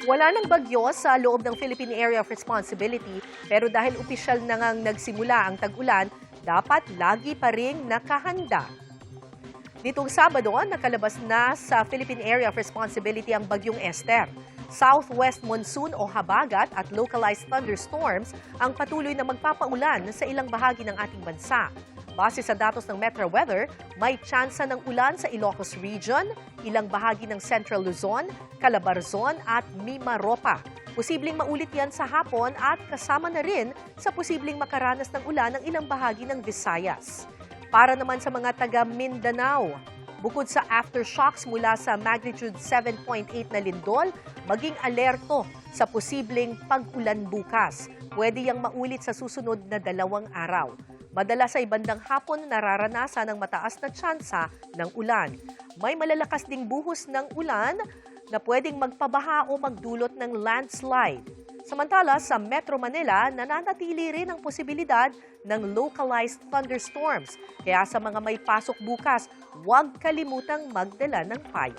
Wala ng bagyo sa loob ng Philippine Area of Responsibility pero dahil opisyal na ngang nagsimula ang tag-ulan, dapat lagi pa ring nakahanda. Nitong Sabado, nakalabas na sa Philippine Area of Responsibility ang bagyong Esther. Southwest monsoon o habagat at localized thunderstorms ang patuloy na magpapaulan sa ilang bahagi ng ating bansa. Base sa datos ng Metro Weather, may tsansa ng ulan sa Ilocos Region, ilang bahagi ng Central Luzon, Calabarzon at Mimaropa. Posibleng maulit yan sa hapon at kasama na rin sa posibleng makaranas ng ulan ng ilang bahagi ng Visayas. Para naman sa mga taga Mindanao, bukod sa aftershocks mula sa magnitude 7.8 na lindol, maging alerto sa posibleng pag-ulan bukas. Pwede yang maulit sa susunod na 2 araw. Madalas sa ibandang hapon nararanasan ang mataas na tsansa ng ulan. May malalakas ding buhos ng ulan na pwedeng magpabaha o magdulot ng landslide. Samantala, sa Metro Manila, nananatili rin ang posibilidad ng localized thunderstorms. Kaya sa mga may pasok bukas, huwag kalimutang magdala ng payo.